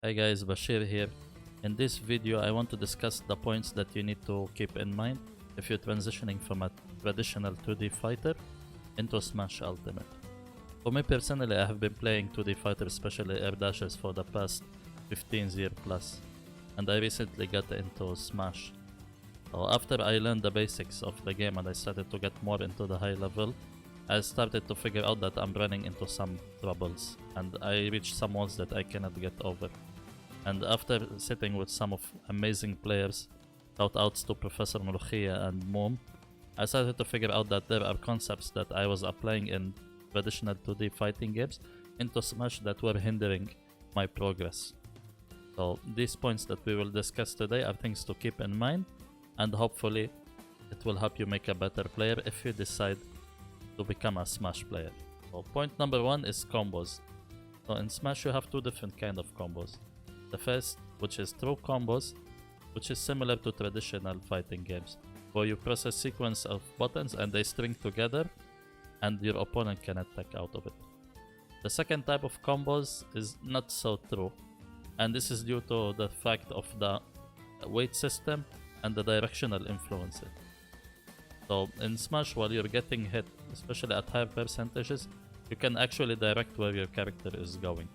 Hi guys, Bashir here. In this video I want to discuss the points that you need to keep in mind if you're transitioning from a traditional 2D fighter into Smash Ultimate. For me personally, I have been playing 2D fighter, especially air dashers, for the past 15 years plus, and I recently got into Smash. So after I learned the basics of the game and I started to get more into the high level, I started to figure out that I'm running into some troubles and I reached some walls that I cannot get over. And after sitting with some of amazing players, shout outs to Professor Mulukhia and Moom, I started to figure out that there are concepts that I was applying in traditional 2D fighting games into Smash that were hindering my progress. So these points that we will discuss today are things to keep in mind, and hopefully it will help you make a better player if you decide to become a Smash player. So point number one is combos. So in Smash you have two different kind of combos. The first, which is true combos, which is similar to traditional fighting games, where you press a sequence of buttons and they string together and your opponent can attack out of it. The second type of combos is not so true, and this is due to the fact of the weight system and the directional influences. So in Smash, while you're getting hit, especially at higher percentages, you can actually direct where your character is going.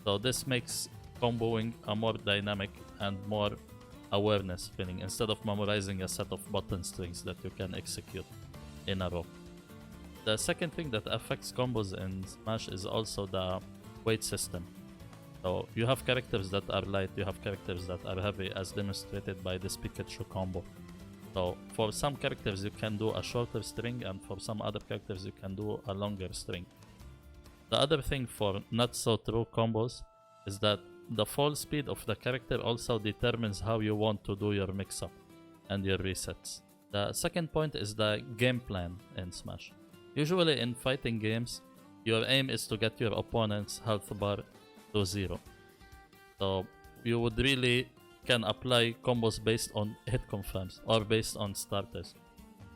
So this makes comboing a more dynamic and more awareness feeling, instead of memorizing a set of button strings that you can execute in a row. The second thing that affects combos in Smash is also the weight system. So you have characters that are light, you have characters that are heavy, as demonstrated by this Pikachu combo. So for some characters you can do a shorter string, and for some other characters you can do a longer string. The other thing for not so true combos is that the fall speed of the character also determines how you want to do your mix-up and your resets. The second point is the game plan in Smash. Usually in fighting games, your aim is to get your opponent's health bar to 0. So you would really can apply combos based on hit confirms or based on starters.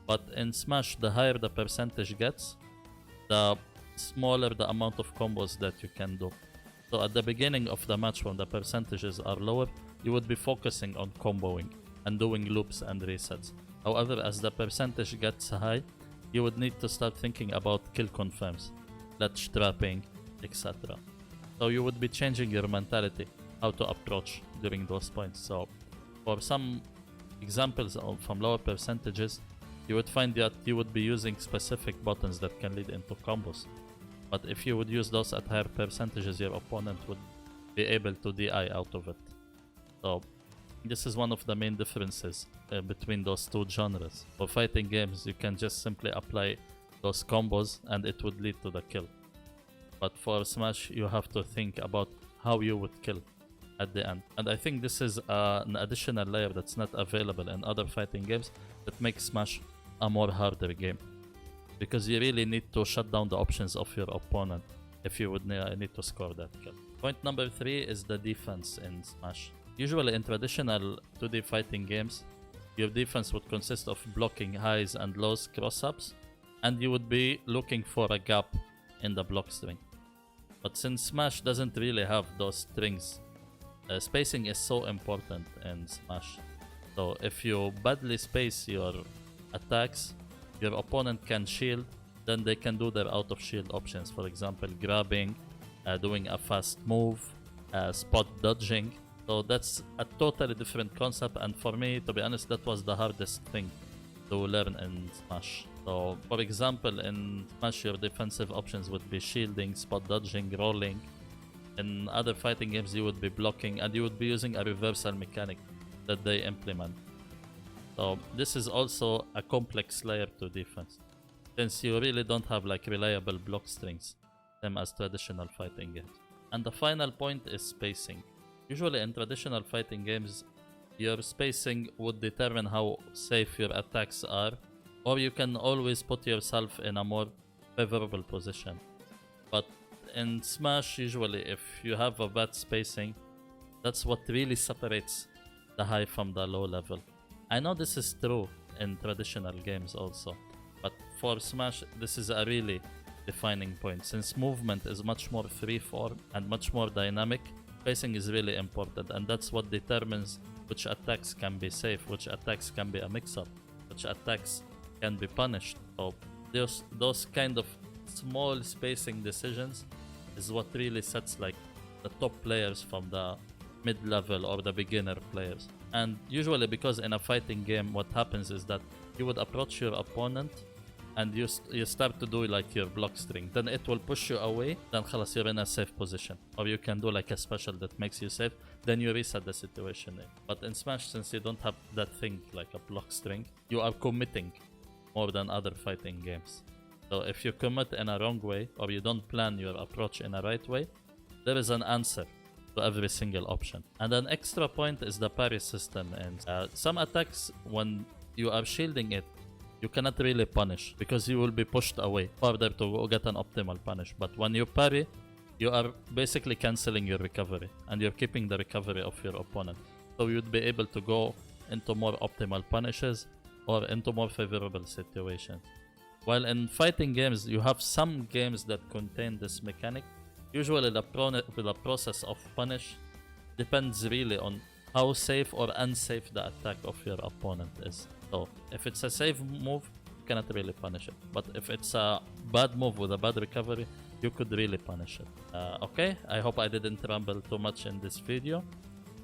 But in Smash, the higher the percentage gets, the smaller the amount of combos that you can do. So at the beginning of the match, when the percentages are lower, you would be focusing on comboing and doing loops and resets. However, as the percentage gets high, you would need to start thinking about kill confirms, ledge trapping, etc. So you would be changing your mentality, how to approach during those points. So for some examples from lower percentages, you would find that you would be using specific buttons that can lead into combos. But if you would use those at higher percentages, your opponent would be able to DI out of it. So this is one of the main differences between those two genres. For fighting games, you can just simply apply those combos and it would lead to the kill. But for Smash, you have to think about how you would kill at the end. And I think this is an additional layer that's not available in other fighting games that makes Smash a more harder game, because you really need to shut down the options of your opponent if you would need to score that kill. Point number 3 is the defense in Smash. Usually in traditional 2D fighting games, your defense would consist of blocking highs and lows cross-ups, and you would be looking for a gap in the block string. But since Smash doesn't really have those strings, spacing is so important in Smash. So if you badly space your attacks, your opponent can shield, then they can do their out of shield options. For example, grabbing, doing a fast move, spot dodging. So that's a totally different concept, and for me, to be honest, that was the hardest thing to learn in Smash. So for example, in Smash your defensive options would be shielding, spot dodging, rolling. In other fighting games you would be blocking, and you would be using a reversal mechanic that they implement. So this is also a complex layer to defense, since you really don't have like reliable block strings, same as traditional fighting games. And the final point is spacing. Usually in traditional fighting games, your spacing would determine how safe your attacks are, or you can always put yourself in a more favorable position. But in Smash, usually if you have a bad spacing, that's what really separates the high from the low level. I know this is true in traditional games also, but for Smash this is a really defining point, since movement is much more free form and much more dynamic spacing is really important, and that's what determines which attacks can be safe, which attacks can be a mix-up, which attacks can be punished. So those kind of small spacing decisions is what really sets like the top players from the mid-level or the beginner players. And usually, because in a fighting game what happens is that you would approach your opponent and you start to do like your block string, then it will push you away, then khalas, you're in a safe position. Or you can do like a special that makes you safe, then you reset the situation there. But in Smash, since you don't have that thing like a block string, you are committing more than other fighting games. So if you commit in a wrong way, or you don't plan your approach in a right way, there is an answer to every single option. And an extra point is the parry system. And some attacks, when you are shielding it, you cannot really punish because you will be pushed away further to get an optimal punish. But when you parry, you are basically cancelling your recovery and you're keeping the recovery of your opponent. So you'd be able to go into more optimal punishes or into more favorable situations. While in fighting games, you have some games that contain this mechanic. Usually the process of punish depends really on how safe or unsafe the attack of your opponent is. So if it's a safe move, you cannot really punish it. But if it's a bad move with a bad recovery, you could really punish it. Okay, I hope I didn't ramble too much in this video.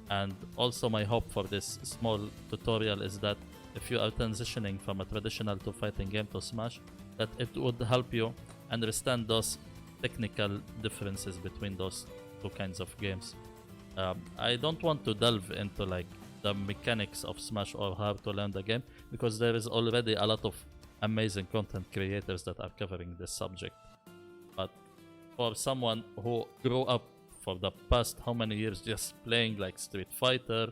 And also my hope for this small tutorial is that if you are transitioning from a traditional to fighting game to Smash, that it would help you understand those technical differences between those two kinds of games. I don't want to delve into like the mechanics of Smash or how to learn the game, because there is already a lot of amazing content creators that are covering this subject. But for someone who grew up for the past how many years just playing like Street Fighter,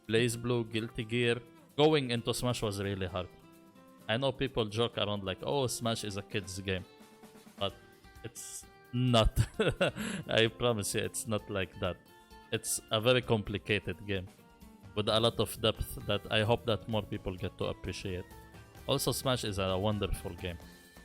BlazBlue, Guilty Gear, going into Smash was really hard. I know people joke around like, oh, Smash is a kid's game, but it's not. I promise you, it's not like that. It's a very complicated game with a lot of depth that I hope that more people get to appreciate. Also, Smash is a wonderful game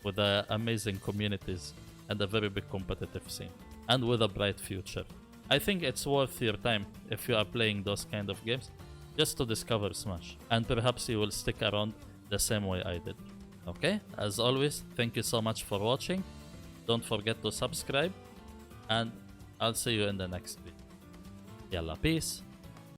with amazing communities and a very big competitive scene, and with a bright future. I think it's worth your time if you are playing those kind of games just to discover Smash, and perhaps you will stick around the same way I did. Okay, as always, thank you so much for watching. Don't forget to subscribe, and I'll see you in the next video. Yalla, peace.